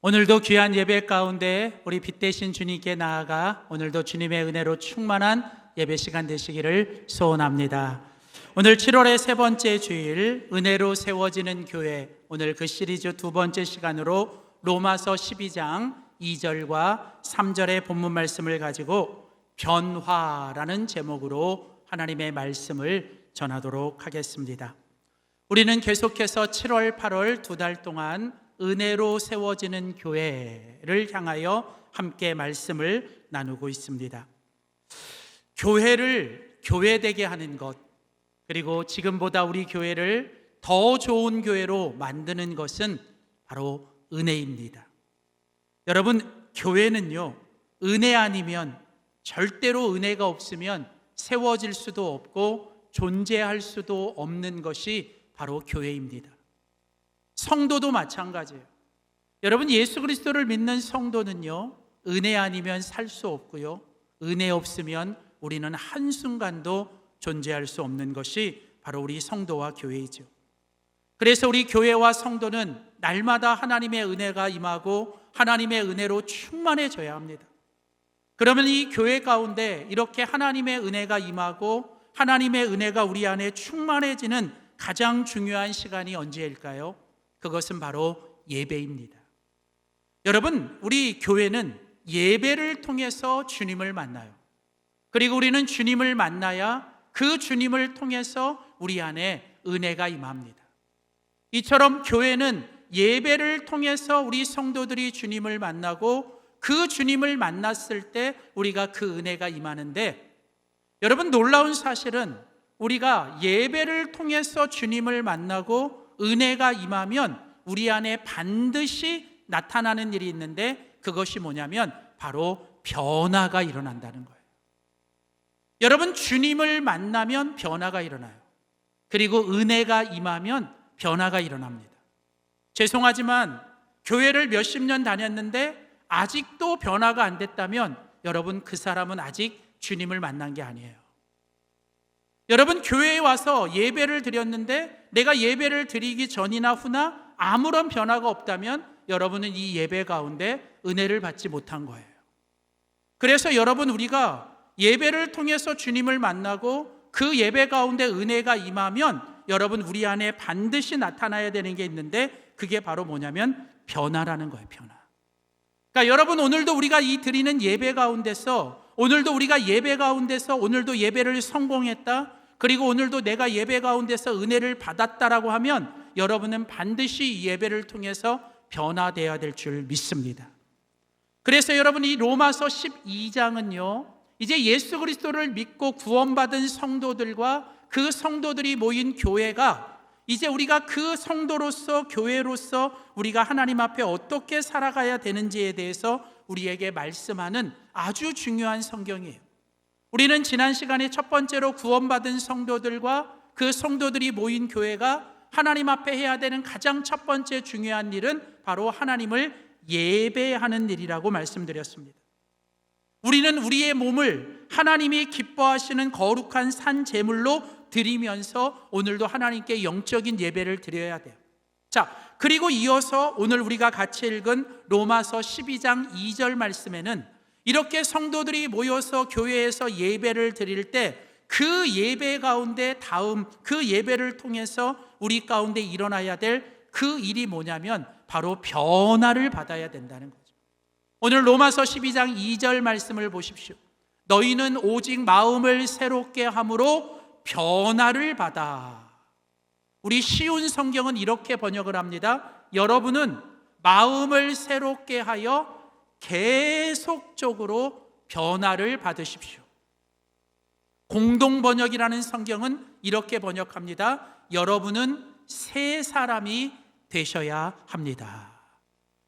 오늘도 귀한 예배 가운데 우리 빛 대신 주님께 나아가 오늘도 주님의 은혜로 충만한 예배 시간 되시기를 소원합니다. 오늘 7월의 세 번째 주일 은혜로 세워지는 교회, 오늘 그 시리즈 두 번째 시간으로 로마서 12장 2절과 3절의 본문 말씀을 가지고 변화라는 제목으로 하나님의 말씀을 전하도록 하겠습니다. 우리는 계속해서 7월, 8월 두 달 동안 은혜로 세워지는 교회를 향하여 함께 말씀을 나누고 있습니다. 교회를 교회되게 하는 것, 그리고 지금보다 우리 교회를 더 좋은 교회로 만드는 것은 바로 은혜입니다. 여러분, 교회는요, 은혜 아니면, 절대로 은혜가 없으면 세워질 수도 없고 존재할 수도 없는 것이 바로 교회입니다. 성도도 마찬가지예요. 여러분, 예수 그리스도를 믿는 성도는요, 은혜 아니면 살 수 없고요, 은혜 없으면 우리는 한순간도 존재할 수 없는 것이 바로 우리 성도와 교회이죠. 그래서 우리 교회와 성도는 날마다 하나님의 은혜가 임하고 하나님의 은혜로 충만해져야 합니다. 그러면 이 교회 가운데 이렇게 하나님의 은혜가 임하고 하나님의 은혜가 우리 안에 충만해지는 가장 중요한 시간이 언제일까요? 그것은 바로 예배입니다. 여러분, 우리 교회는 예배를 통해서 주님을 만나요. 그리고 우리는 주님을 만나야 그 주님을 통해서 우리 안에 은혜가 임합니다. 이처럼 교회는 예배를 통해서 우리 성도들이 주님을 만나고 그 주님을 만났을 때 우리가 그 은혜가 임하는데, 여러분, 놀라운 사실은 우리가 예배를 통해서 주님을 만나고 은혜가 임하면 우리 안에 반드시 나타나는 일이 있는데, 그것이 뭐냐면 바로 변화가 일어난다는 거예요. 여러분, 주님을 만나면 변화가 일어나요. 그리고 은혜가 임하면 변화가 일어납니다. 죄송하지만 교회를 몇십 년 다녔는데 아직도 변화가 안 됐다면 여러분, 그 사람은 아직 주님을 만난 게 아니에요. 여러분, 교회에 와서 예배를 드렸는데 내가 예배를 드리기 전이나 후나 아무런 변화가 없다면 여러분은 이 예배 가운데 은혜를 받지 못한 거예요. 그래서 여러분, 우리가 예배를 통해서 주님을 만나고 그 예배 가운데 은혜가 임하면 여러분, 우리 안에 반드시 나타나야 되는 게 있는데, 그게 바로 뭐냐면 변화라는 거예요. 변화. 그러니까 여러분, 오늘도 우리가 이 드리는 예배 가운데서, 오늘도 우리가 예배 가운데서 오늘도 예배를 성공했다, 그리고 오늘도 내가 예배 가운데서 은혜를 받았다라고 하면 여러분은 반드시 이 예배를 통해서 변화되어야 될 줄 믿습니다. 그래서 여러분, 이 로마서 12장은요, 이제 예수 그리스도를 믿고 구원받은 성도들과 그 성도들이 모인 교회가, 이제 우리가 그 성도로서, 교회로서 우리가 하나님 앞에 어떻게 살아가야 되는지에 대해서 우리에게 말씀하는 아주 중요한 성경이에요. 우리는 지난 시간에 첫 번째로 구원받은 성도들과 그 성도들이 모인 교회가 하나님 앞에 해야 되는 가장 첫 번째 중요한 일은 바로 하나님을 예배하는 일이라고 말씀드렸습니다. 우리는 우리의 몸을 하나님이 기뻐하시는 거룩한 산 제물로 드리면서 오늘도 하나님께 영적인 예배를 드려야 돼요. 자, 그리고 이어서 오늘 우리가 같이 읽은 로마서 12장 2절 말씀에는 이렇게 성도들이 모여서 교회에서 예배를 드릴 때 그 예배 가운데 그 예배를 통해서 우리 가운데 일어나야 될 그 일이 뭐냐면 바로 변화를 받아야 된다는 거죠. 오늘 로마서 12장 2절 말씀을 보십시오. 너희는 오직 마음을 새롭게 함으로 변화를 받아. 우리 쉬운 성경은 이렇게 번역을 합니다. 여러분은 마음을 새롭게 하여 계속적으로 변화를 받으십시오. 공동 번역이라는 성경은 이렇게 번역합니다. 여러분은 새 사람이 되셔야 합니다.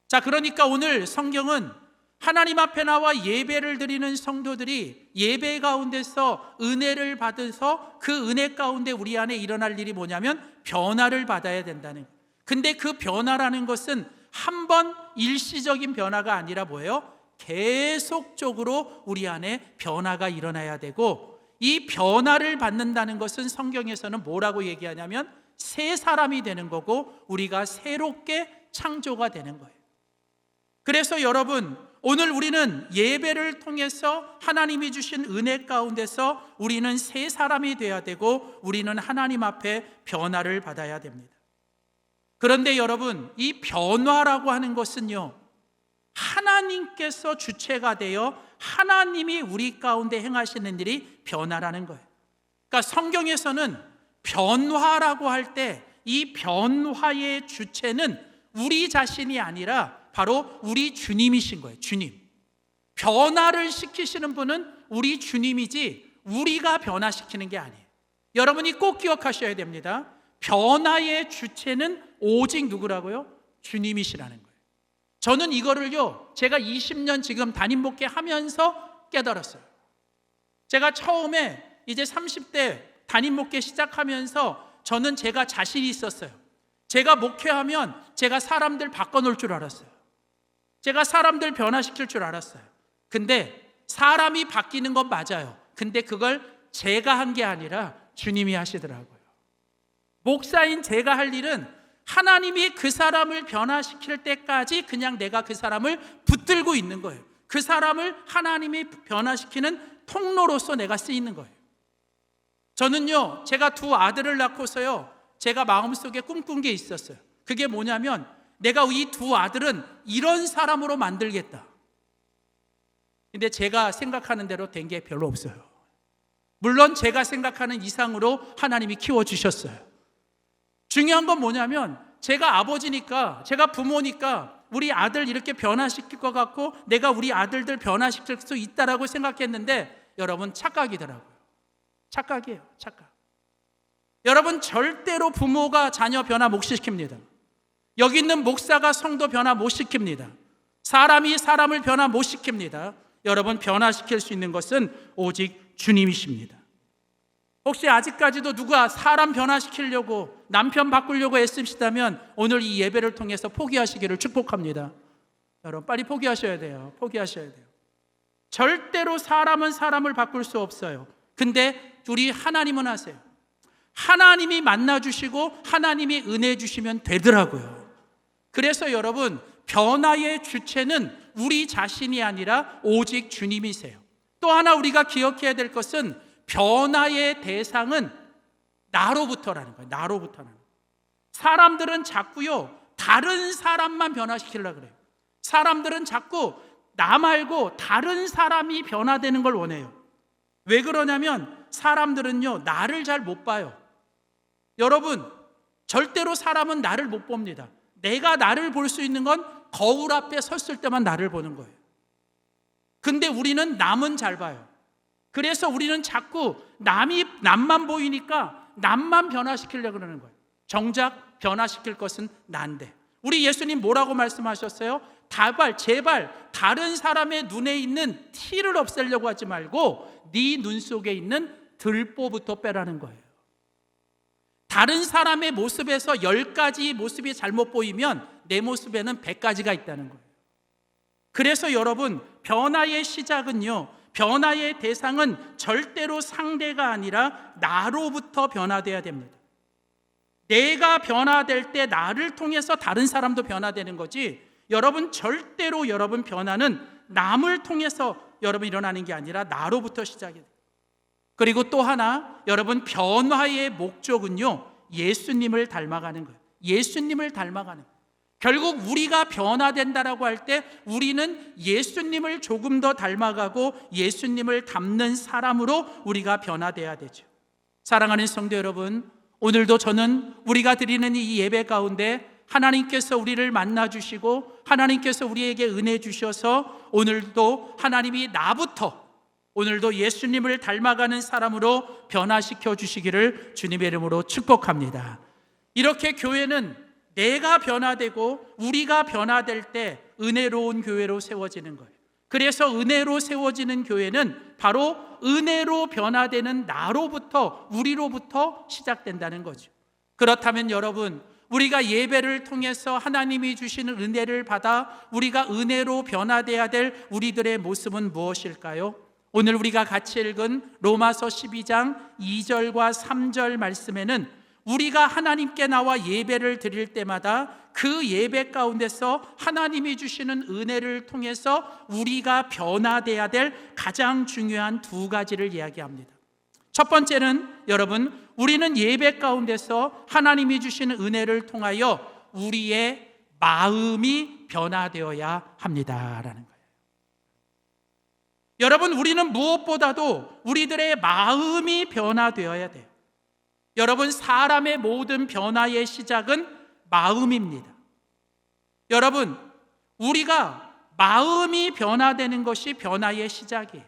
자, 그러니까 오늘 성경은 하나님 앞에 나와 예배를 드리는 성도들이 예배 가운데서 은혜를 받아서 그 은혜 가운데 우리 안에 일어날 일이 뭐냐면 변화를 받아야 된다는 거예요. 근데 그 변화라는 것은 한 번 일시적인 변화가 아니라 뭐예요? 계속적으로 우리 안에 변화가 일어나야 되고, 이 변화를 받는다는 것은 성경에서는 뭐라고 얘기하냐면 새 사람이 되는 거고 우리가 새롭게 창조가 되는 거예요. 그래서 여러분, 오늘 우리는 예배를 통해서 하나님이 주신 은혜 가운데서 우리는 새 사람이 되어야 되고 우리는 하나님 앞에 변화를 받아야 됩니다. 그런데 여러분, 이 변화라고 하는 것은요, 하나님께서 주체가 되어 하나님이 우리 가운데 행하시는 일이 변화라는 거예요. 그러니까 성경에서는 변화라고 할 때 이 변화의 주체는 우리 자신이 아니라 바로 우리 주님이신 거예요. 주님. 변화를 시키시는 분은 우리 주님이지 우리가 변화시키는 게 아니에요. 여러분이 꼭 기억하셔야 됩니다. 변화의 주체는 오직 누구라고요? 주님이시라는 거예요. 저는 이거를요, 제가 20년 지금 담임 목회 하면서 깨달았어요. 제가 처음에 이제 30대 담임 목회 시작하면서 저는 제가 자신이 있었어요. 제가 목회하면 제가 사람들 바꿔놓을 줄 알았어요. 제가 사람들 변화시킬 줄 알았어요. 근데 사람이 바뀌는 건 맞아요. 근데 그걸 제가 한 게 아니라 주님이 하시더라고요. 목사인 제가 할 일은 하나님이 그 사람을 변화시킬 때까지 그냥 내가 그 사람을 붙들고 있는 거예요. 그 사람을 하나님이 변화시키는 통로로서 내가 쓰이는 거예요. 저는요, 제가 두 아들을 낳고서요, 제가 마음속에 꿈꾼 게 있었어요. 그게 뭐냐면 내가 이 두 아들은 이런 사람으로 만들겠다. 근데 제가 생각하는 대로 된 게 별로 없어요. 물론 제가 생각하는 이상으로 하나님이 키워주셨어요. 중요한 건 뭐냐면 제가 아버지니까, 제가 부모니까 우리 아들 이렇게 변화시킬 것 같고 내가 우리 아들들 변화시킬 수 있다라고 생각했는데 여러분, 착각이더라고요. 착각이에요. 착각. 여러분, 절대로 부모가 자녀 변화 못 시킵니다. 여기 있는 목사가 성도 변화 못 시킵니다. 사람이 사람을 변화 못 시킵니다. 여러분, 변화시킬 수 있는 것은 오직 주님이십니다. 혹시 아직까지도 누가 사람 변화시키려고, 남편 바꾸려고 애쓰시다면 오늘 이 예배를 통해서 포기하시기를 축복합니다. 여러분, 빨리 포기하셔야 돼요. 포기하셔야 돼요. 절대로 사람은 사람을 바꿀 수 없어요. 근데 우리 하나님은 하세요. 하나님이 만나주시고 하나님이 은혜 주시면 되더라고요. 그래서 여러분, 변화의 주체는 우리 자신이 아니라 오직 주님이세요. 또 하나 우리가 기억해야 될 것은 변화의 대상은 나로부터라는 거예요. 나로부터라는 거예요. 사람들은 자꾸요, 다른 사람만 변화시키려고 그래요. 사람들은 자꾸 나 말고 다른 사람이 변화되는 걸 원해요. 왜 그러냐면 사람들은요, 나를 잘 못 봐요. 여러분, 절대로 사람은 나를 못 봅니다. 내가 나를 볼 수 있는 건 거울 앞에 섰을 때만 나를 보는 거예요. 근데 우리는 남은 잘 봐요. 그래서 우리는 자꾸 남만 보이니까 남만 변화시키려고 그러는 거예요. 정작 변화시킬 것은 난데. 우리 예수님 뭐라고 말씀하셨어요? 제발 다른 사람의 눈에 있는 티를 없애려고 하지 말고 네 눈 속에 있는 들보부터 빼라는 거예요. 다른 사람의 모습에서 10가지 모습이 잘못 보이면 내 모습에는 100가지가 있다는 거예요. 그래서 여러분, 변화의 시작은요, 변화의 대상은 절대로 상대가 아니라 나로부터 변화돼야 됩니다. 내가 변화될 때 나를 통해서 다른 사람도 변화되는 거지, 여러분, 절대로 여러분 변화는 남을 통해서 여러분 일어나는 게 아니라 나로부터 시작이 돼요. 그리고 또 하나, 여러분, 변화의 목적은요, 예수님을 닮아가는 거예요. 예수님을 닮아가는 거예요. 결국 우리가 변화된다라고 할 때 우리는 예수님을 조금 더 닮아가고 예수님을 닮는 사람으로 우리가 변화돼야 되죠. 사랑하는 성도 여러분, 오늘도 저는 우리가 드리는 이 예배 가운데 하나님께서 우리를 만나주시고 하나님께서 우리에게 은혜 주셔서 오늘도 하나님이 나부터 오늘도 예수님을 닮아가는 사람으로 변화시켜 주시기를 주님의 이름으로 축복합니다. 이렇게 교회는 내가 변화되고 우리가 변화될 때 은혜로운 교회로 세워지는 거예요. 그래서 은혜로 세워지는 교회는 바로 은혜로 변화되는 나로부터, 우리로부터 시작된다는 거죠. 그렇다면 여러분, 우리가 예배를 통해서 하나님이 주시는 은혜를 받아 우리가 은혜로 변화돼야 될 우리들의 모습은 무엇일까요? 오늘 우리가 같이 읽은 로마서 12장 2절과 3절 말씀에는 우리가 하나님께 나와 예배를 드릴 때마다 그 예배 가운데서 하나님이 주시는 은혜를 통해서 우리가 변화돼야 될 가장 중요한 두 가지를 이야기합니다. 첫 번째는 여러분, 우리는 예배 가운데서 하나님이 주시는 은혜를 통하여 우리의 마음이 변화되어야 합니다라는 거예요. 여러분, 우리는 무엇보다도 우리들의 마음이 변화되어야 돼요. 여러분, 사람의 모든 변화의 시작은 마음입니다. 여러분, 우리가 마음이 변화되는 것이 변화의 시작이에요.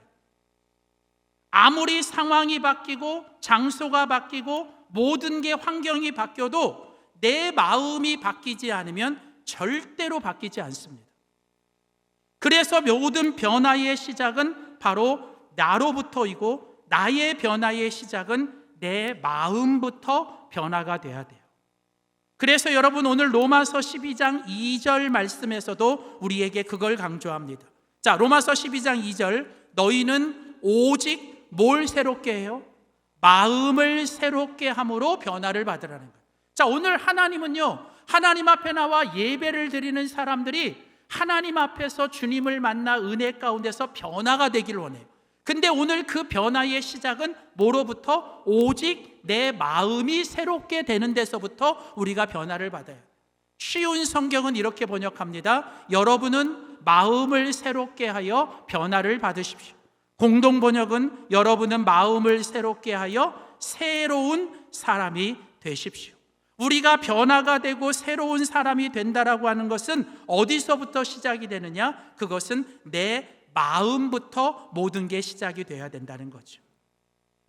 아무리 상황이 바뀌고 장소가 바뀌고 모든 게 환경이 바뀌어도 내 마음이 바뀌지 않으면 절대로 바뀌지 않습니다. 그래서 모든 변화의 시작은 바로 나로부터이고 나의 변화의 시작은 내 마음부터 변화가 돼야 돼요. 그래서 여러분, 오늘 로마서 12장 2절 말씀에서도 우리에게 그걸 강조합니다. 자, 로마서 12장 2절, 너희는 오직 뭘 새롭게 해요? 마음을 새롭게 함으로 변화를 받으라는 거예요. 자, 오늘 하나님은요, 하나님 앞에 나와 예배를 드리는 사람들이 하나님 앞에서 주님을 만나 은혜 가운데서 변화가 되기를 원해요. 근데 오늘 그 변화의 시작은 뭐로부터? 오직 내 마음이 새롭게 되는 데서부터 우리가 변화를 받아요. 쉬운 성경은 이렇게 번역합니다. 여러분은 마음을 새롭게 하여 변화를 받으십시오. 공동 번역은 여러분은 마음을 새롭게 하여 새로운 사람이 되십시오. 우리가 변화가 되고 새로운 사람이 된다라고 하는 것은 어디서부터 시작이 되느냐? 그것은 내 마음부터 모든 게 시작이 돼야 된다는 거죠.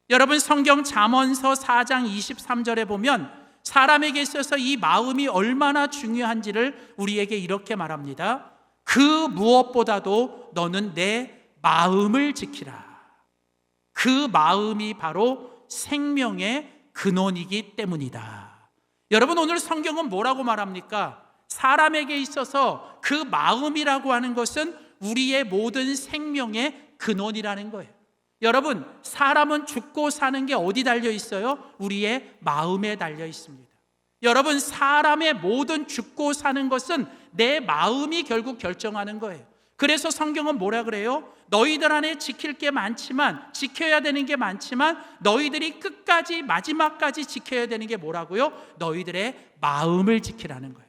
여러분, 성경 잠언서 4장 23절에 보면 사람에게 있어서 이 마음이 얼마나 중요한지를 우리에게 이렇게 말합니다. 그 무엇보다도 너는 내 마음을 지키라. 그 마음이 바로 생명의 근원이기 때문이다. 여러분, 오늘 성경은 뭐라고 말합니까? 사람에게 있어서 그 마음이라고 하는 것은 우리의 모든 생명의 근원이라는 거예요. 여러분, 사람은 죽고 사는 게 어디 달려 있어요? 우리의 마음에 달려 있습니다. 여러분, 사람의 모든 죽고 사는 것은 내 마음이 결국 결정하는 거예요. 그래서 성경은 뭐라 그래요? 너희들 안에 지킬 게 많지만, 지켜야 되는 게 많지만 너희들이 끝까지 마지막까지 지켜야 되는 게 뭐라고요? 너희들의 마음을 지키라는 거예요.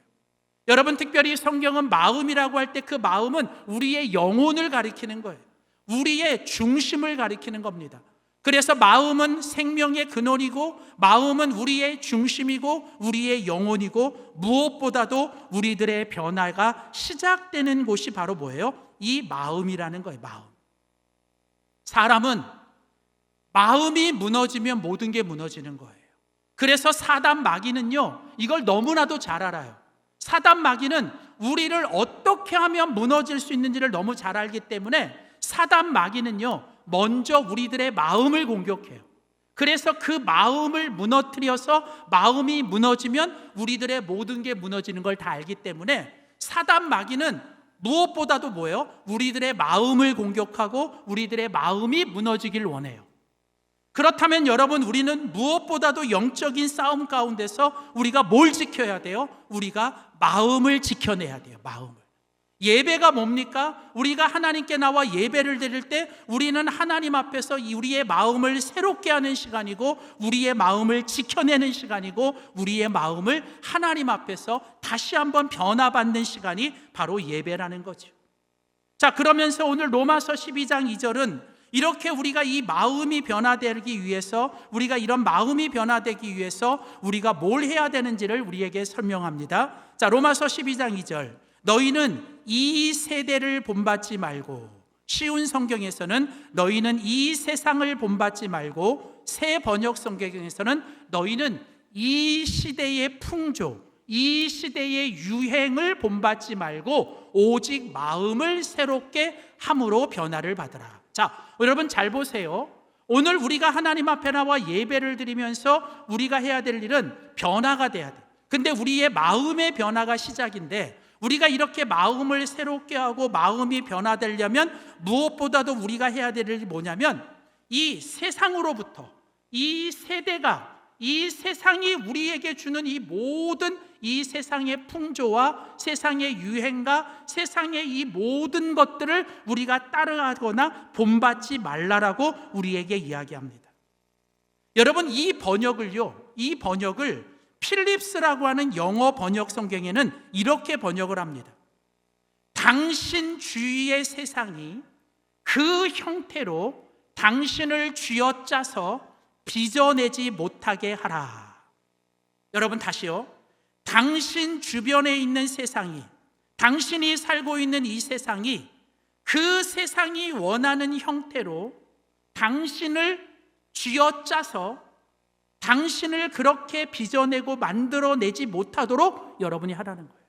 여러분, 특별히 성경은 마음이라고 할 때 그 마음은 우리의 영혼을 가리키는 거예요. 우리의 중심을 가리키는 겁니다. 그래서 마음은 생명의 근원이고 마음은 우리의 중심이고 우리의 영혼이고 무엇보다도 우리들의 변화가 시작되는 곳이 바로 뭐예요? 이 마음이라는 거예요. 마음. 사람은 마음이 무너지면 모든 게 무너지는 거예요. 그래서 사단 마귀는요, 이걸 너무나도 잘 알아요. 사단 마귀는 우리를 어떻게 하면 무너질 수 있는지를 너무 잘 알기 때문에 사단 마귀는요, 먼저 우리들의 마음을 공격해요. 그래서 그 마음을 무너뜨려서 마음이 무너지면 우리들의 모든 게 무너지는 걸 다 알기 때문에 사단 마귀는 무엇보다도 뭐예요? 우리들의 마음을 공격하고 우리들의 마음이 무너지길 원해요. 그렇다면 여러분, 우리는 무엇보다도 영적인 싸움 가운데서 우리가 뭘 지켜야 돼요? 우리가 마음을 지켜내야 돼요. 마음을. 예배가 뭡니까? 우리가 하나님께 나와 예배를 드릴 때 우리는 하나님 앞에서 우리의 마음을 새롭게 하는 시간이고 우리의 마음을 지켜내는 시간이고 우리의 마음을 하나님 앞에서 다시 한번 변화받는 시간이 바로 예배라는 거죠. 자, 그러면서 오늘 로마서 12장 2절은 이렇게 우리가 이 마음이 변화되기 위해서, 우리가 이런 마음이 변화되기 위해서 우리가 뭘 해야 되는지를 우리에게 설명합니다. 자, 로마서 12장 2절. 너희는 이 세대를 본받지 말고, 쉬운 성경에서는 너희는 이 세상을 본받지 말고, 새 번역 성경에서는 너희는 이 시대의 풍조, 이 시대의 유행을 본받지 말고 오직 마음을 새롭게 함으로 변화를 받으라. 자, 여러분 잘 보세요. 오늘 우리가 하나님 앞에 나와 예배를 드리면서 우리가 해야 될 일은 변화가 돼야 돼. 근데 우리의 마음의 변화가 시작인데, 우리가 이렇게 마음을 새롭게 하고 마음이 변화되려면 무엇보다도 우리가 해야 될 일이 뭐냐면 이 세상으로부터, 이 세대가, 이 세상이 우리에게 주는 이 모든 이 세상의 풍조와 세상의 유행과 세상의 이 모든 것들을 우리가 따라하거나 본받지 말라라고 우리에게 이야기합니다. 여러분, 이 번역을 필립스라고 하는 영어 번역 성경에는 이렇게 번역을 합니다. 당신 주위의 세상이 그 형태로 당신을 쥐어짜서 빚어내지 못하게 하라. 여러분, 다시요. 당신 주변에 있는 세상이, 당신이 살고 있는 이 세상이 그 세상이 원하는 형태로 당신을 쥐어짜서 당신을 그렇게 빚어내고 만들어내지 못하도록 여러분이 하라는 거예요.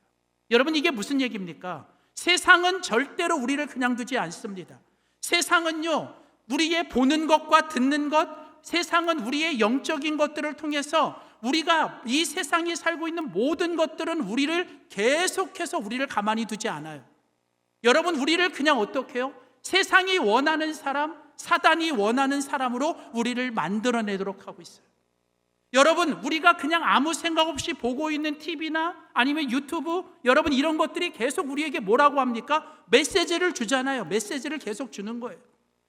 여러분, 이게 무슨 얘기입니까? 세상은 절대로 우리를 그냥 두지 않습니다. 세상은요, 우리의 보는 것과 듣는 것, 세상은 우리의 영적인 것들을 통해서 우리가 이 세상에 살고 있는 모든 것들은 우리를 계속해서 우리를 가만히 두지 않아요. 여러분, 우리를 그냥 어떻게 해요? 세상이 원하는 사람, 사단이 원하는 사람으로 우리를 만들어내도록 하고 있어요. 여러분, 우리가 그냥 아무 생각 없이 보고 있는 TV나 아니면 유튜브, 여러분, 이런 것들이 계속 우리에게 뭐라고 합니까? 메시지를 주잖아요. 메시지를 계속 주는 거예요.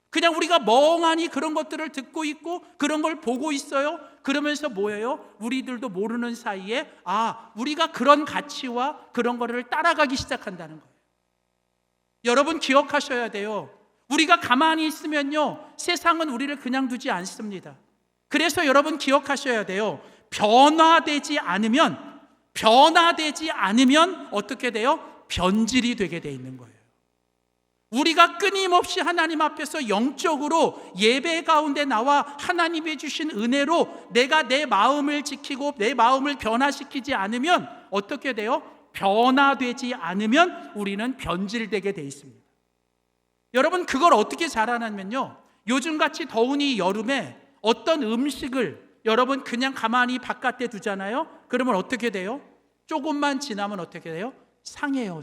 그냥 우리가 멍하니 그런 것들을 듣고 있고 그런 걸 보고 있어요. 그러면서 뭐예요? 우리들도 모르는 사이에 우리가 그런 가치와 그런 거를 따라가기 시작한다는 거예요. 여러분, 기억하셔야 돼요. 우리가 가만히 있으면요, 세상은 우리를 그냥 두지 않습니다. 그래서 여러분, 기억하셔야 돼요. 변화되지 않으면 어떻게 돼요? 변질이 되게 돼 있는 거예요. 우리가 끊임없이 하나님 앞에서 영적으로 예배 가운데 나와 하나님이 주신 은혜로 내가 내 마음을 지키고 내 마음을 변화시키지 않으면 어떻게 돼요? 변화되지 않으면 우리는 변질되게 돼 있습니다. 여러분, 그걸 어떻게 잘하냐면요, 요즘같이 더운 이 여름에 어떤 음식을 여러분 그냥 가만히 바깥에 두잖아요. 그러면 어떻게 돼요? 조금만 지나면 어떻게 돼요? 상해요.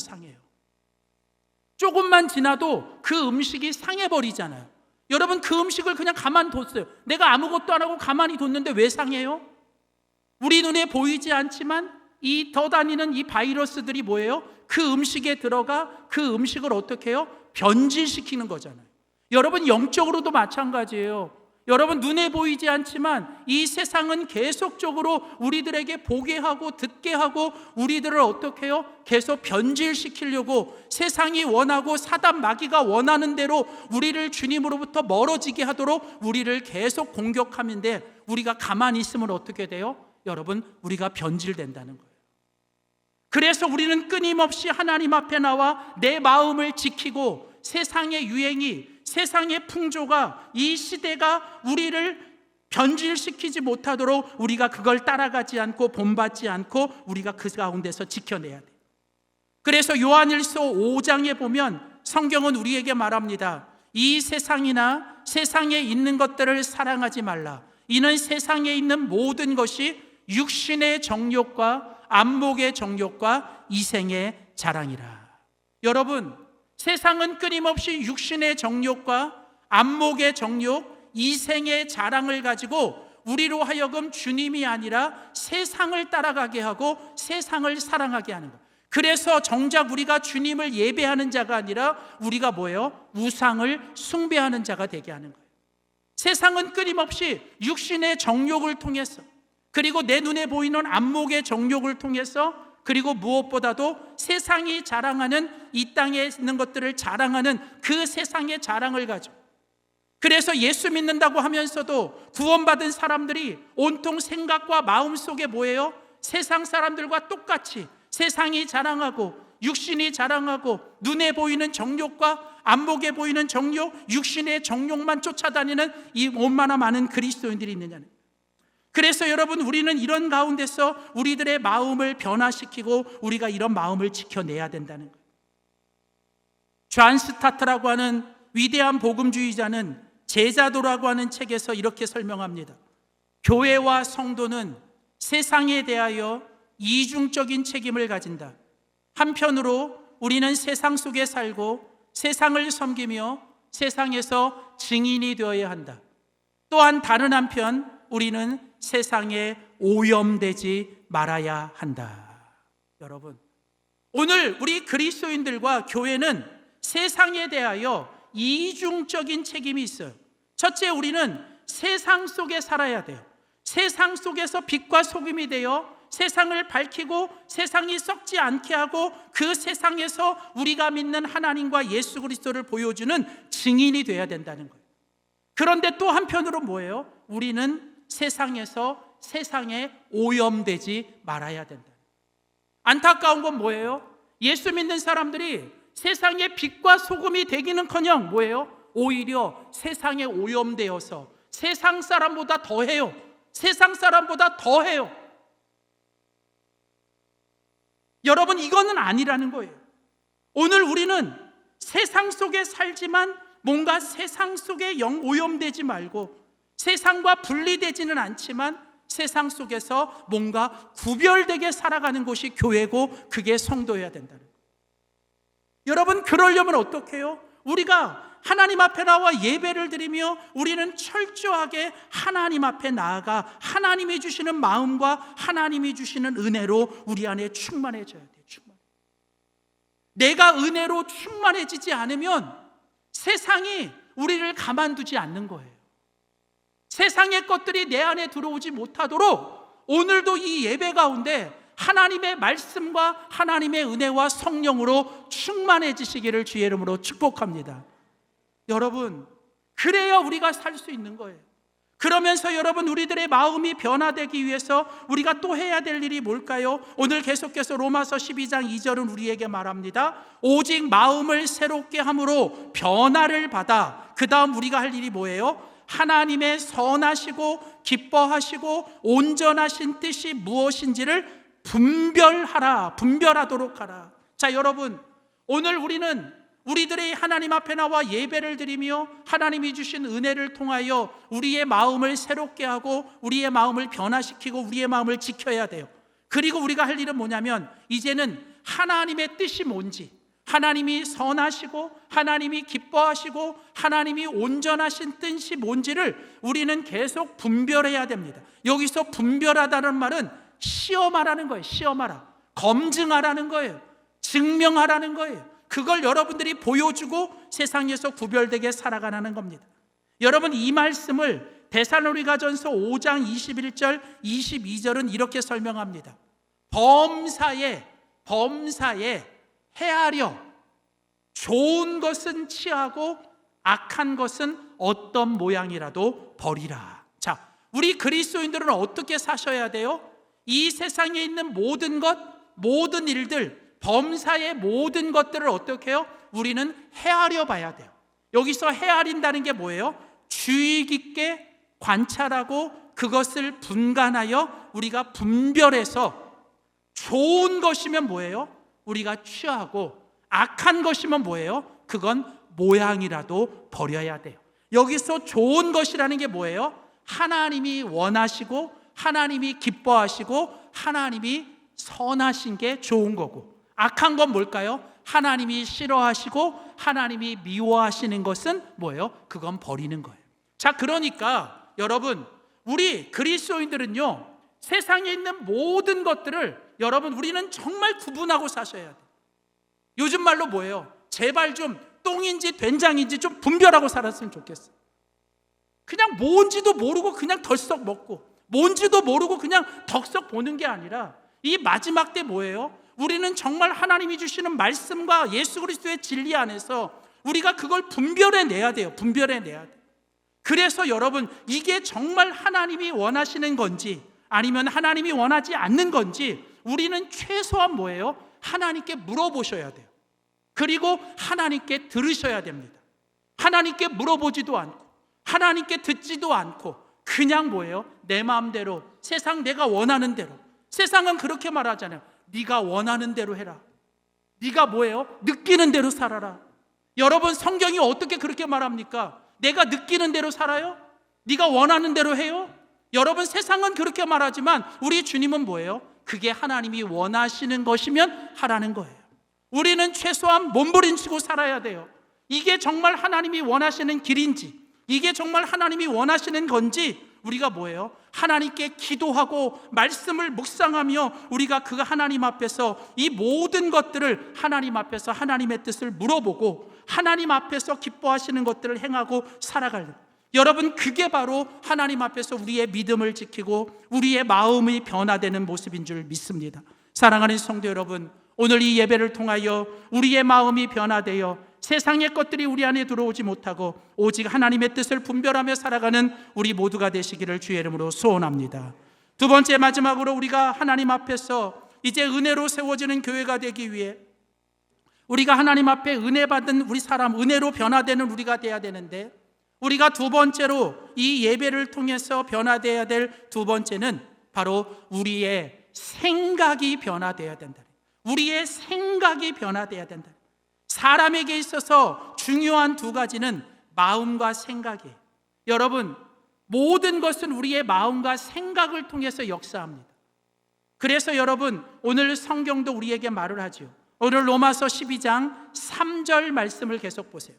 조금만 지나도 그 음식이 상해버리잖아요. 여러분, 그 음식을 그냥 가만히 뒀어요. 내가 아무것도 안 하고 가만히 뒀는데 왜 상해요? 우리 눈에 보이지 않지만 이 더다니는 이 바이러스들이 뭐예요? 그 음식에 들어가 그 음식을 어떻게 해요? 변질시키는 거잖아요. 여러분, 영적으로도 마찬가지예요. 여러분, 눈에 보이지 않지만 이 세상은 계속적으로 우리들에게 보게 하고 듣게 하고 우리들을 어떻게 해요? 계속 변질시키려고 세상이 원하고 사단 마귀가 원하는 대로 우리를 주님으로부터 멀어지게 하도록 우리를 계속 공격하는데 우리가 가만히 있으면 어떻게 돼요? 여러분, 우리가 변질된다는 거예요. 그래서 우리는 끊임없이 하나님 앞에 나와 내 마음을 지키고 세상의 유행이, 세상의 풍조가, 이 시대가 우리를 변질시키지 못하도록 우리가 그걸 따라가지 않고 본받지 않고 우리가 그 가운데서 지켜내야 돼요. 그래서 요한일서 5장에 보면 성경은 우리에게 말합니다. 이 세상이나 세상에 있는 것들을 사랑하지 말라. 이는 세상에 있는 모든 것이 육신의 정욕과 안목의 정욕과 이생의 자랑이라. 여러분, 세상은 끊임없이 육신의 정욕과 안목의 정욕, 이생의 자랑을 가지고 우리로 하여금 주님이 아니라 세상을 따라가게 하고 세상을 사랑하게 하는 거예요. 그래서 정작 우리가 주님을 예배하는 자가 아니라 우리가 뭐예요? 우상을 숭배하는 자가 되게 하는 거예요. 세상은 끊임없이 육신의 정욕을 통해서, 그리고 내 눈에 보이는 안목의 정욕을 통해서, 그리고 무엇보다도 세상이 자랑하는, 이 땅에 있는 것들을 자랑하는 그 세상의 자랑을 가지고, 그래서 예수 믿는다고 하면서도 구원받은 사람들이 온통 생각과 마음 속에 뭐예요? 세상 사람들과 똑같이 세상이 자랑하고 육신이 자랑하고 눈에 보이는 정욕과 안목에 보이는 정욕, 육신의 정욕만 쫓아다니는 이 얼마나 많은 그리스도인들이 있느냐는. 그래서 여러분, 우리는 이런 가운데서 우리들의 마음을 변화시키고 우리가 이런 마음을 지켜내야 된다는 거예요. 존 스타트라고 하는 위대한 복음주의자는 제자도라고 하는 책에서 이렇게 설명합니다. 교회와 성도는 세상에 대하여 이중적인 책임을 가진다. 한편으로 우리는 세상 속에 살고 세상을 섬기며 세상에서 증인이 되어야 한다. 또한 다른 한편 우리는 세상에 오염되지 말아야 한다. 여러분, 오늘 우리 그리스도인들과 교회는 세상에 대하여 이중적인 책임이 있어요. 첫째, 우리는 세상 속에 살아야 돼요. 세상 속에서 빛과 소금이 되어 세상을 밝히고 세상이 썩지 않게 하고 그 세상에서 우리가 믿는 하나님과 예수 그리스도를 보여주는 증인이 돼야 된다는 거예요. 그런데 또 한편으로 뭐예요? 우리는 세상에서 세상에 오염되지 말아야 된다. 안타까운 건 뭐예요? 예수 믿는 사람들이 세상의 빛과 소금이 되기는커녕 뭐예요? 오히려 세상에 오염되어서 세상 사람보다 더해요. 세상 사람보다 더해요. 여러분, 이거는 아니라는 거예요. 오늘 우리는 세상 속에 살지만 뭔가 세상 속에 영 오염되지 말고 세상과 분리되지는 않지만 세상 속에서 뭔가 구별되게 살아가는 곳이 교회고 그게 성도여야 된다는 거예요. 여러분, 그러려면 어떻게 해요? 우리가 하나님 앞에 나와 예배를 드리며 우리는 철저하게 하나님 앞에 나아가 하나님이 주시는 마음과 하나님이 주시는 은혜로 우리 안에 충만해져야 돼요. 내가 은혜로 충만해지지 않으면 세상이 우리를 가만두지 않는 거예요. 세상의 것들이 내 안에 들어오지 못하도록 오늘도 이 예배 가운데 하나님의 말씀과 하나님의 은혜와 성령으로 충만해지시기를 주의 이름으로 축복합니다. 여러분, 그래야 우리가 살 수 있는 거예요. 그러면서 여러분, 우리들의 마음이 변화되기 위해서 우리가 또 해야 될 일이 뭘까요? 오늘 계속해서 로마서 12장 2절은 우리에게 말합니다. 오직 마음을 새롭게 함으로 변화를 받아, 그 다음 우리가 할 일이 뭐예요? 하나님의 선하시고 기뻐하시고 온전하신 뜻이 무엇인지를 분별하도록 하라. 자, 여러분, 오늘 우리는 우리들의 하나님 앞에 나와 예배를 드리며 하나님이 주신 은혜를 통하여 우리의 마음을 새롭게 하고 우리의 마음을 변화시키고 우리의 마음을 지켜야 돼요. 그리고 우리가 할 일은 뭐냐면 이제는 하나님의 뜻이 뭔지, 하나님이 선하시고 하나님이 기뻐하시고 하나님이 온전하신 뜻이 뭔지를 우리는 계속 분별해야 됩니다. 여기서 분별하다는 말은 시험하라는 거예요. 시험하라, 검증하라는 거예요. 증명하라는 거예요. 그걸 여러분들이 보여주고 세상에서 구별되게 살아가는 겁니다. 여러분, 이 말씀을 데살로니가전서 5장 21절 22절은 이렇게 설명합니다. 범사에 헤아려 좋은 것은 취하고 악한 것은 어떤 모양이라도 버리라. 자, 우리 그리스도인들은 어떻게 사셔야 돼요? 이 세상에 있는 모든 것, 모든 일들, 범사의 모든 것들을 어떻게 해요? 우리는 헤아려 봐야 돼요. 여기서 헤아린다는 게 뭐예요? 주의 깊게 관찰하고 그것을 분간하여 우리가 분별해서 좋은 것이면 뭐예요? 우리가 취하고 악한 것이면 뭐예요? 그건 모양이라도 버려야 돼요. 여기서 좋은 것이라는 게 뭐예요? 하나님이 원하시고 하나님이 기뻐하시고 하나님이 선하신 게 좋은 거고, 악한 건 뭘까요? 하나님이 싫어하시고 하나님이 미워하시는 것은 뭐예요? 그건 버리는 거예요. 자, 그러니까 여러분, 우리 그리스도인들은요, 세상에 있는 모든 것들을 여러분, 우리는 정말 구분하고 사셔야 돼요. 요즘 말로 뭐예요? 제발 좀 똥인지 된장인지 좀 분별하고 살았으면 좋겠어요. 그냥 뭔지도 모르고 그냥 덜썩 먹고 뭔지도 모르고 그냥 덕석 보는 게 아니라 이 마지막 때 뭐예요? 우리는 정말 하나님이 주시는 말씀과 예수 그리스도의 진리 안에서 우리가 그걸 분별해내야 돼요. 분별해내야 돼요. 그래서 여러분, 이게 정말 하나님이 원하시는 건지 아니면 하나님이 원하지 않는 건지 우리는 최소한 뭐예요? 하나님께 물어보셔야 돼요. 그리고 하나님께 들으셔야 됩니다. 하나님께 물어보지도 않고 하나님께 듣지도 않고 그냥 뭐예요? 내 마음대로, 세상 내가 원하는 대로. 세상은 그렇게 말하잖아요. 네가 원하는 대로 해라. 네가 뭐예요? 느끼는 대로 살아라. 여러분, 성경이 어떻게 그렇게 말합니까? 내가 느끼는 대로 살아요? 네가 원하는 대로 해요? 여러분, 세상은 그렇게 말하지만 우리 주님은 뭐예요? 그게 하나님이 원하시는 것이면 하라는 거예요. 우리는 최소한 몸부림치고 살아야 돼요. 이게 정말 하나님이 원하시는 길인지, 이게 정말 하나님이 원하시는 건지 우리가 뭐예요? 하나님께 기도하고 말씀을 묵상하며 우리가 그 하나님 앞에서 이 모든 것들을 하나님 앞에서 하나님의 뜻을 물어보고 하나님 앞에서 기뻐하시는 것들을 행하고 살아가는, 여러분, 그게 바로 하나님 앞에서 우리의 믿음을 지키고 우리의 마음이 변화되는 모습인 줄 믿습니다. 사랑하는 성도 여러분, 오늘 이 예배를 통하여 우리의 마음이 변화되어 세상의 것들이 우리 안에 들어오지 못하고 오직 하나님의 뜻을 분별하며 살아가는 우리 모두가 되시기를 주의 이름으로 소원합니다. 두 번째, 마지막으로 우리가 하나님 앞에서 이제 은혜로 세워지는 교회가 되기 위해 우리가 하나님 앞에 은혜 받은 우리 사람, 은혜로 변화되는 우리가 돼야 되는데, 우리가 두 번째로 이 예배를 통해서 변화되어야 될 두 번째는 바로 우리의 생각이 변화되어야 된다. 우리의 생각이 변화되어야 된다. 사람에게 있어서 중요한 두 가지는 마음과 생각이에요. 여러분, 모든 것은 우리의 마음과 생각을 통해서 역사합니다. 그래서 여러분, 오늘 성경도 우리에게 말을 하죠. 오늘 로마서 12장 3절 말씀을 계속 보세요.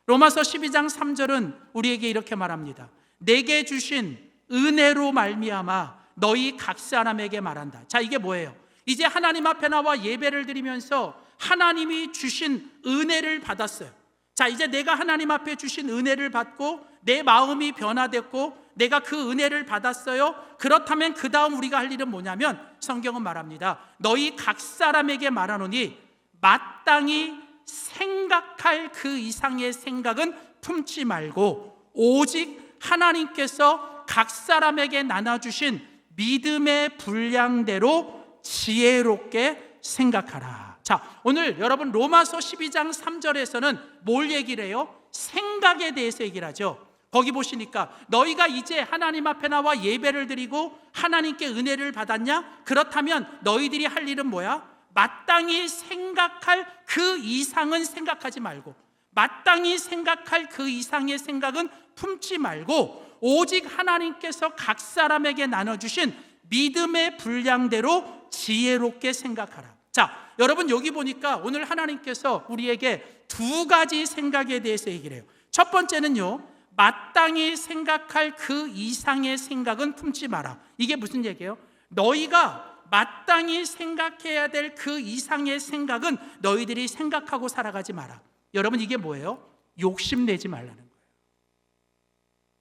로마서 12장 3절은 우리에게 이렇게 말합니다. 내게 주신 은혜로 말미암아 너희 각 사람에게 말한다. 자, 이게 뭐예요? 이제 하나님 앞에 나와 예배를 드리면서 하나님이 주신 은혜를 받았어요. 자, 이제 내가 하나님 앞에 주신 은혜를 받고 내 마음이 변화됐고 내가 그 은혜를 받았어요. 그렇다면 그 다음 우리가 할 일은 뭐냐면, 성경은 말합니다. 너희 각 사람에게 말하노니 마땅히 생각할 그 이상의 생각은 품지 말고 오직 하나님께서 각 사람에게 나눠주신 믿음의 분량대로 지혜롭게 생각하라. 자, 오늘 여러분 로마서 12장 3절에서는 뭘 얘기를 해요? 생각에 대해서 얘기를 하죠. 거기 보시니까 너희가 이제 하나님 앞에 나와 예배를 드리고 하나님께 은혜를 받았냐? 그렇다면 너희들이 할 일은 뭐야? 마땅히 생각할 그 이상은 생각하지 말고, 마땅히 생각할 그 이상의 생각은 품지 말고 오직 하나님께서 각 사람에게 나눠주신 믿음의 분량대로 지혜롭게 생각하라. 자, 여러분, 여기 보니까 오늘 하나님께서 우리에게 두 가지 생각에 대해서 얘기를 해요. 첫 번째는요, 마땅히 생각할 그 이상의 생각은 품지 마라. 이게 무슨 얘기예요? 너희가 마땅히 생각해야 될 그 이상의 생각은 너희들이 생각하고 살아가지 마라. 여러분, 이게 뭐예요? 욕심내지 말라는 거예요.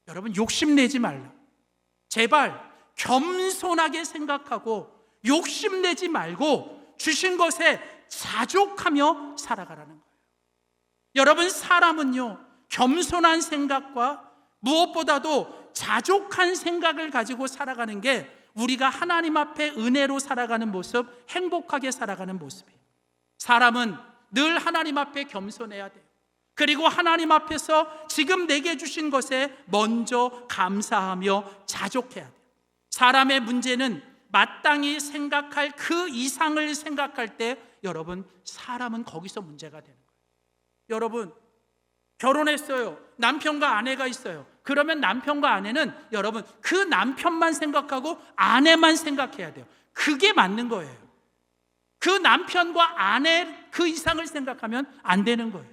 여러분, 욕심내지 말라. 제발 겸손하게 생각하고 욕심내지 말고 주신 것에 자족하며 살아가라는 거예요. 여러분, 사람은요, 겸손한 생각과 무엇보다도 자족한 생각을 가지고 살아가는 게 우리가 하나님 앞에 은혜로 살아가는 모습, 행복하게 살아가는 모습이에요. 사람은 늘 하나님 앞에 겸손해야 돼요. 그리고 하나님 앞에서 지금 내게 주신 것에 먼저 감사하며 자족해야 돼요. 사람의 문제는 마땅히 생각할 그 이상을 생각할 때, 여러분, 사람은 거기서 문제가 되는 거예요. 여러분, 결혼했어요. 남편과 아내가 있어요. 그러면 남편과 아내는 여러분 그 남편만 생각하고 아내만 생각해야 돼요. 그게 맞는 거예요. 그 남편과 아내 그 이상을 생각하면 안 되는 거예요.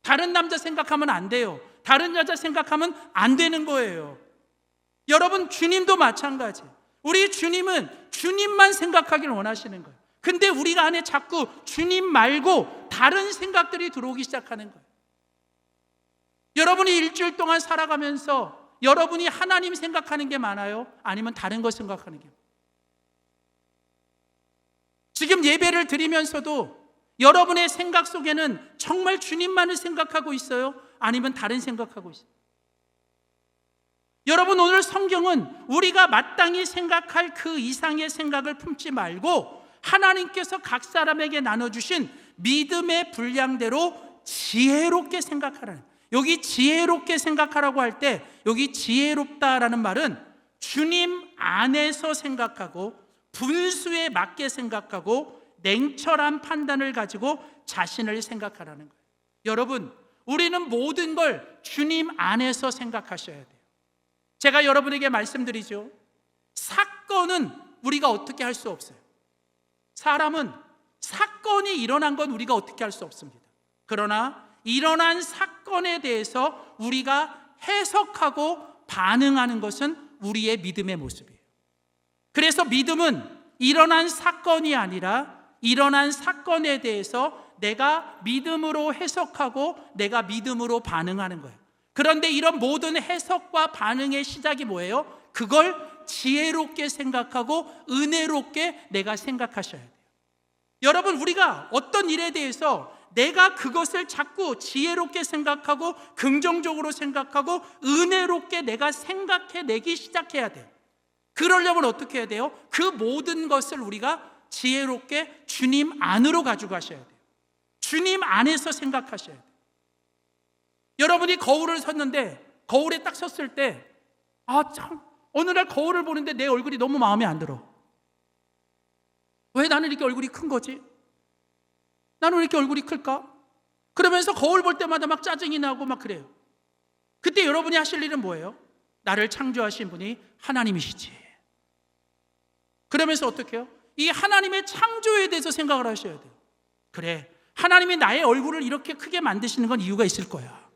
다른 남자 생각하면 안 돼요. 다른 여자 생각하면 안 되는 거예요. 여러분, 주님도 마찬가지. 우리 주님은 주님만 생각하기를 원하시는 거예요. 근데 우리가 안에 자꾸 주님 말고 다른 생각들이 들어오기 시작하는 거예요. 여러분이 일주일 동안 살아가면서 여러분이 하나님 생각하는 게 많아요? 아니면 다른 것 생각하는 게 많아요? 지금 예배를 드리면서도 여러분의 생각 속에는 정말 주님만을 생각하고 있어요? 아니면 다른 생각하고 있어요? 여러분, 오늘 성경은 우리가 마땅히 생각할 그 이상의 생각을 품지 말고 하나님께서 각 사람에게 나눠주신 믿음의 분량대로 지혜롭게 생각하라는, 여기 지혜롭게 생각하라고 할 때 여기 지혜롭다라는 말은 주님 안에서 생각하고 분수에 맞게 생각하고 냉철한 판단을 가지고 자신을 생각하라는 거예요. 여러분, 우리는 모든 걸 주님 안에서 생각하셔야 돼요. 제가 여러분에게 말씀드리죠. 사건은 우리가 어떻게 할 수 없어요. 사람은 사건이 일어난 건 우리가 어떻게 할 수 없습니다. 그러나 일어난 사건에 대해서 우리가 해석하고 반응하는 것은 우리의 믿음의 모습이에요. 그래서 믿음은 일어난 사건이 아니라 일어난 사건에 대해서 내가 믿음으로 해석하고 내가 믿음으로 반응하는 거예요. 그런데 이런 모든 해석과 반응의 시작이 뭐예요? 그걸 지혜롭게 생각하고 은혜롭게 내가 생각하셔야 돼요. 여러분, 우리가 어떤 일에 대해서 내가 그것을 자꾸 지혜롭게 생각하고 긍정적으로 생각하고 은혜롭게 내가 생각해내기 시작해야 돼요. 그러려면 어떻게 해야 돼요? 그 모든 것을 우리가 지혜롭게 주님 안으로 가지고 가셔야 돼요. 주님 안에서 생각하셔야 돼요. 여러분이 거울을 섰는데 거울에 딱 섰을 때 참, 어느 날 거울을 보는데 내 얼굴이 너무 마음에 안 들어. 왜 나는 이렇게 얼굴이 큰 거지? 나는 왜 이렇게 얼굴이 클까? 그러면서 거울 볼 때마다 막 짜증이 나고 막 그래요. 그때 여러분이 하실 일은 뭐예요? 나를 창조하신 분이 하나님이시지. 그러면서 어떻게 해요? 이 하나님의 창조에 대해서 생각을 하셔야 돼요. 그래, 하나님이 나의 얼굴을 이렇게 크게 만드시는 건 이유가 있을 거야.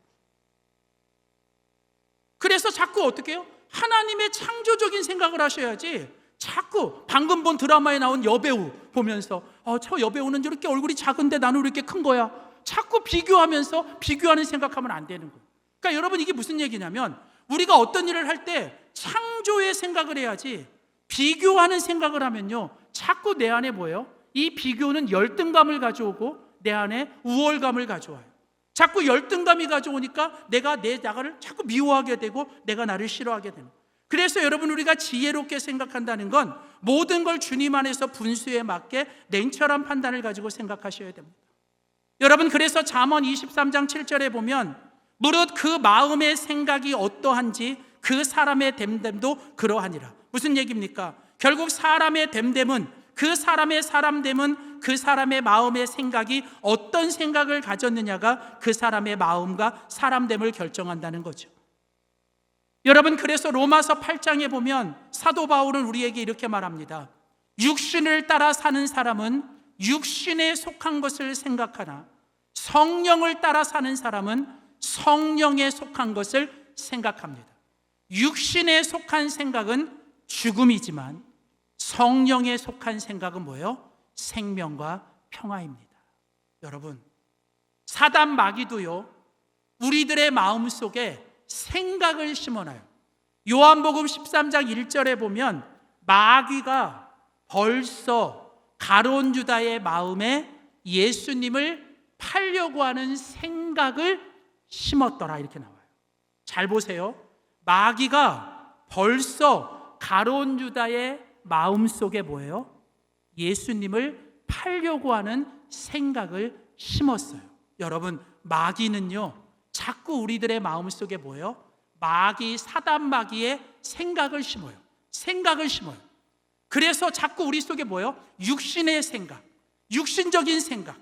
그래서 자꾸 어떻게 해요? 하나님의 창조적인 생각을 하셔야지 자꾸 방금 본 드라마에 나온 여배우 보면서 저 여배우는 이렇게 얼굴이 작은데 나는 왜 이렇게 큰 거야? 자꾸 비교하면서 비교하는 생각하면 안 되는 거예요. 그러니까 여러분, 이게 무슨 얘기냐면 우리가 어떤 일을 할 때 창조의 생각을 해야지 비교하는 생각을 하면요 자꾸 내 안에 뭐예요? 이 비교는 열등감을 가져오고 내 안에 우월감을 가져와요. 자꾸 열등감이 가져오니까 내가 내 나를 자꾸 미워하게 되고 내가 나를 싫어하게 되는 거예요. 그래서 여러분, 우리가 지혜롭게 생각한다는 건 모든 걸 주님 안에서 분수에 맞게 냉철한 판단을 가지고 생각하셔야 됩니다. 여러분, 그래서 잠언 23장 7절에 보면 무릇 그 마음의 생각이 어떠한지 그 사람의 됨됨도 그러하니라. 무슨 얘기입니까? 결국 사람의 됨됨은 그 사람의 사람됨은 그 사람의 마음의 생각이 어떤 생각을 가졌느냐가 그 사람의 마음과 사람됨을 결정한다는 거죠. 여러분, 그래서 로마서 8장에 보면 사도 바울은 우리에게 이렇게 말합니다. 육신을 따라 사는 사람은 육신에 속한 것을 생각하나 성령을 따라 사는 사람은 성령에 속한 것을 생각합니다. 육신에 속한 생각은 죽음이지만 성령에 속한 생각은 뭐예요? 생명과 평화입니다. 여러분, 사단 마귀도요 우리들의 마음속에 생각을 심어놔요. 요한복음 13장 1절에 보면 마귀가 벌써 가룟 유다의 마음에 예수님을 팔려고 하는 생각을 심었더라, 이렇게 나와요. 잘 보세요. 마귀가 벌써 가룟 유다의 마음속에 뭐예요? 예수님을 팔려고 하는 생각을 심었어요. 여러분, 마귀는요 자꾸 우리들의 마음속에 뭐예요? 사단 마귀의 생각을 심어요. 생각을 심어요. 그래서 자꾸 우리 속에 뭐예요? 육신의 생각, 육신적인 생각.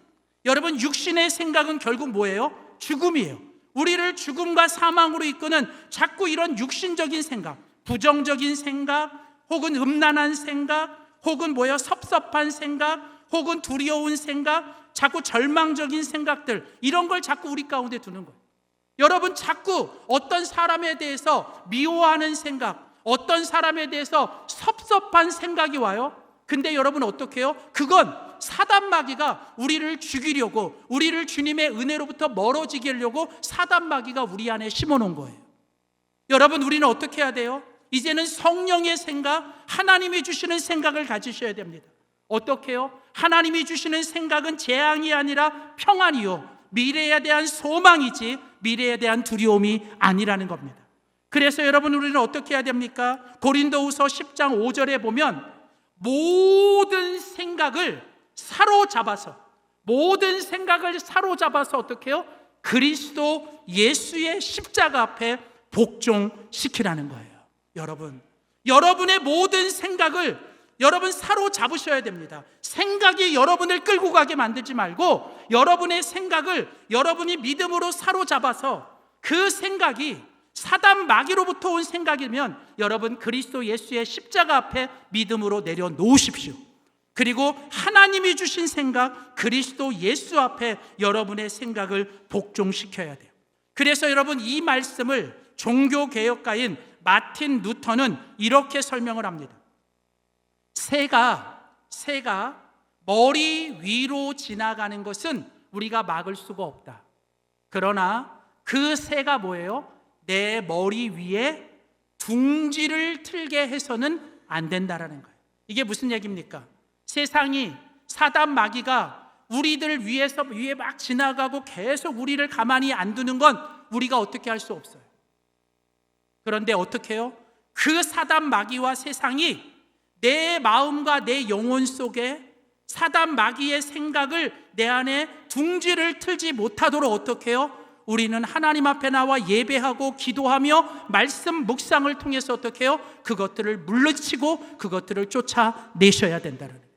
여러분, 육신의 생각은 결국 뭐예요? 죽음이에요. 우리를 죽음과 사망으로 이끄는 자꾸 이런 육신적인 생각, 부정적인 생각, 혹은 음란한 생각, 혹은 섭섭한 생각, 혹은 두려운 생각, 자꾸 절망적인 생각들, 이런 걸 자꾸 우리 가운데 두는 거예요. 여러분, 자꾸 어떤 사람에 대해서 미워하는 생각, 어떤 사람에 대해서 섭섭한 생각이 와요. 근데 여러분 어떻게 해요? 그건 사단 마귀가 우리를 죽이려고, 우리를 주님의 은혜로부터 멀어지게 하려고 사단 마귀가 우리 안에 심어놓은 거예요. 여러분, 우리는 어떻게 해야 돼요? 이제는 성령의 생각, 하나님이 주시는 생각을 가지셔야 됩니다. 어떻게 해요? 하나님이 주시는 생각은 재앙이 아니라 평안이요, 미래에 대한 소망이지 미래에 대한 두려움이 아니라는 겁니다. 그래서 여러분, 우리는 어떻게 해야 됩니까? 고린도후서 10장 5절에 보면 모든 생각을 사로잡아서 어떻게 해요? 그리스도 예수의 십자가 앞에 복종시키라는 거예요. 여러분의 모든 생각을 여러분 사로잡으셔야 됩니다. 생각이 여러분을 끌고 가게 만들지 말고 여러분의 생각을 여러분이 믿음으로 사로잡아서 그 생각이 사단 마귀로부터 온 생각이면 여러분 그리스도 예수의 십자가 앞에 믿음으로 내려놓으십시오. 그리고 하나님이 주신 생각, 그리스도 예수 앞에 여러분의 생각을 복종시켜야 돼요. 그래서 여러분, 이 말씀을 종교개혁가인 마틴 루터는 이렇게 설명을 합니다. 새가 머리 위로 지나가는 것은 우리가 막을 수가 없다. 그러나 그 새가 뭐예요? 내 머리 위에 둥지를 틀게 해서는 안 된다라는 거예요. 이게 무슨 얘기입니까? 세상이 사단 마귀가 우리들 위에 막 지나가고 계속 우리를 가만히 안 두는 건 우리가 어떻게 할 수 없어요. 그런데 어떻게 해요? 그 사단 마귀와 세상이 내 마음과 내 영혼 속에 사단 마귀의 생각을 내 안에 둥지를 틀지 못하도록 어떻게 해요? 우리는 하나님 앞에 나와 예배하고 기도하며 말씀 묵상을 통해서 어떻게 해요? 그것들을 물리치고 그것들을 쫓아내셔야 된다는 거예요.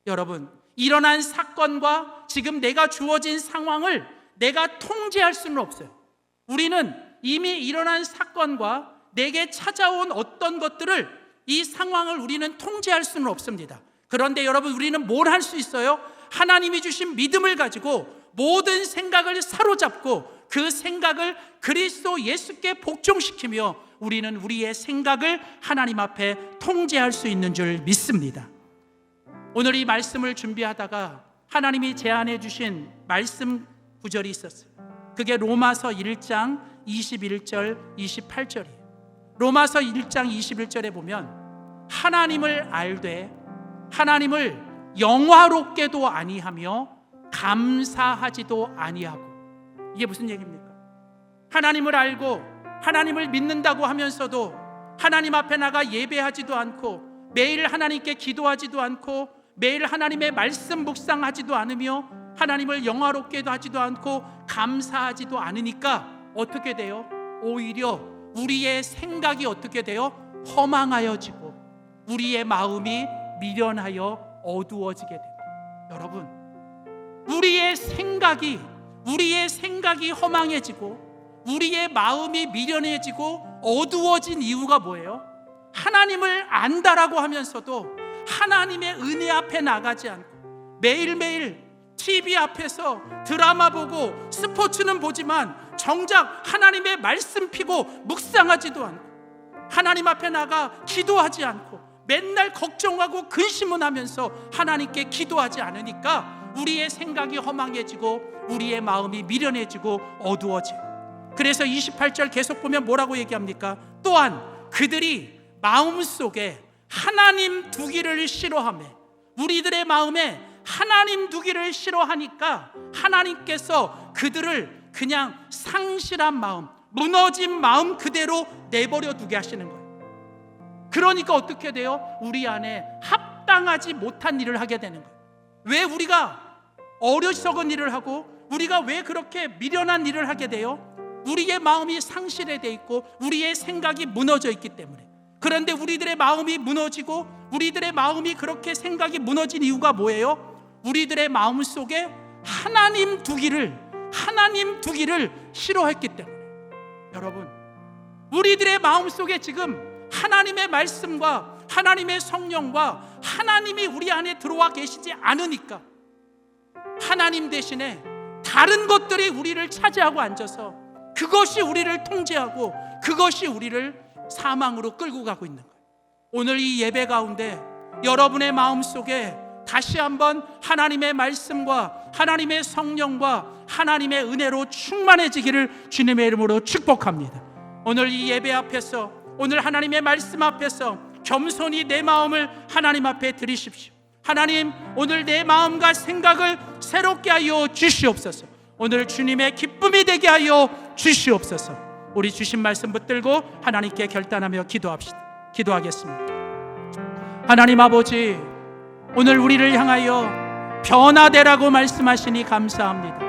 여러분, 일어난 사건과 지금 내가 주어진 상황을 내가 통제할 수는 없어요. 우리는 이미 일어난 사건과 내게 찾아온 어떤 것들을 이 상황을 우리는 통제할 수는 없습니다. 그런데 여러분, 우리는 뭘 할 수 있어요? 하나님이 주신 믿음을 가지고 모든 생각을 사로잡고 그 생각을 그리스도 예수께 복종시키며 우리는 우리의 생각을 하나님 앞에 통제할 수 있는 줄 믿습니다. 오늘 이 말씀을 준비하다가 하나님이 제안해 주신 말씀 구절이 있었어요. 그게 로마서 1장 21절 28절이에요. 로마서 1장 21절에 보면 하나님을 알되 하나님을 영화롭게도 아니하며 감사하지도 아니하고, 이게 무슨 얘기입니까? 하나님을 알고 하나님을 믿는다고 하면서도 하나님 앞에 나가 예배하지도 않고 매일 하나님께 기도하지도 않고 매일 하나님의 말씀 묵상하지도 않으며 하나님을 영화롭게도 하지도 않고 감사하지도 않으니까 어떻게 돼요? 오히려 우리의 생각이 어떻게 돼요? 허망하여지고 우리의 마음이 미련하여 어두워지게 됩니다. 여러분, 우리의 생각이 허망해지고 우리의 마음이 미련해지고 어두워진 이유가 뭐예요? 하나님을 안다라고 하면서도 하나님의 은혜 앞에 나가지 않고 매일매일 TV 앞에서 드라마 보고 스포츠는 보지만 정작 하나님의 말씀 피고 묵상하지도 않고 하나님 앞에 나가 기도하지 않고 맨날 걱정하고 근심은 하면서 하나님께 기도하지 않으니까 우리의 생각이 허망해지고 우리의 마음이 미련해지고 어두워져요. 그래서 28절 계속 보면 뭐라고 얘기합니까? 또한 그들이 마음속에 하나님 두기를 싫어하며, 우리들의 마음에 하나님 두기를 싫어하니까 하나님께서 그들을 그냥 상실한 마음, 무너진 마음 그대로 내버려 두게 하시는 거예요. 그러니까 어떻게 돼요? 우리 안에 합당하지 못한 일을 하게 되는 거예요. 왜 우리가 어리석은 일을 하고 우리가 왜 그렇게 미련한 일을 하게 돼요? 우리의 마음이 상실해 돼 있고 우리의 생각이 무너져 있기 때문에. 그런데 우리들의 마음이 무너지고 우리들의 마음이 그렇게 생각이 무너진 이유가 뭐예요? 우리들의 마음 속에 하나님 두기를 싫어했기 때문에. 여러분, 우리들의 마음 속에 지금 하나님의 말씀과 하나님의 성령과 하나님이 우리 안에 들어와 계시지 않으니까 하나님 대신에 다른 것들이 우리를 차지하고 앉아서 그것이 우리를 통제하고 그것이 우리를 사망으로 끌고 가고 있는 거예요. 오늘 이 예배 가운데 여러분의 마음 속에 다시 한번 하나님의 말씀과 하나님의 성령과 하나님의 은혜로 충만해지기를 주님의 이름으로 축복합니다. 오늘 이 예배 앞에서, 오늘 하나님의 말씀 앞에서 겸손히 내 마음을 하나님 앞에 드리십시오. 하나님, 오늘 내 마음과 생각을 새롭게 하여 주시옵소서. 오늘 주님의 기쁨이 되게 하여 주시옵소서. 우리 주신 말씀 붙들고 하나님께 결단하며 기도하겠습니다. 하나님 아버지, 오늘 우리를 향하여 변화되라고 말씀하시니 감사합니다.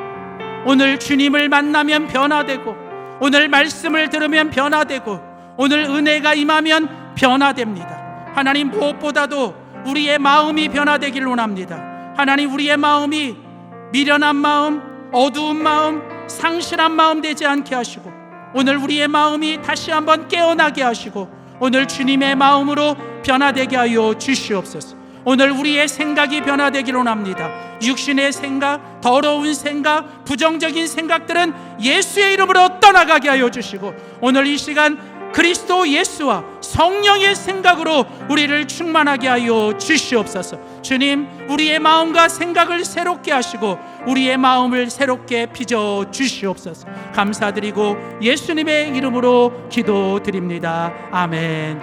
오늘 주님을 만나면 변화되고, 오늘 말씀을 들으면 변화되고, 오늘 은혜가 임하면 변화됩니다. 하나님, 무엇보다도 우리의 마음이 변화되기를 원합니다. 하나님, 우리의 마음이 미련한 마음, 어두운 마음, 상실한 마음 되지 않게 하시고, 오늘 우리의 마음이 다시 한번 깨어나게 하시고, 오늘 주님의 마음으로 변화되게 하여 주시옵소서. 오늘 우리의 생각이 변화되기를 원합니다. 육신의 생각, 더러운 생각, 부정적인 생각들은 예수의 이름으로 떠나가게 하여 주시고, 오늘 이 시간 그리스도 예수와 성령의 생각으로 우리를 충만하게 하여 주시옵소서. 주님, 우리의 마음과 생각을 새롭게 하시고 우리의 마음을 새롭게 빚어 주시옵소서. 감사드리고 예수님의 이름으로 기도드립니다. 아멘.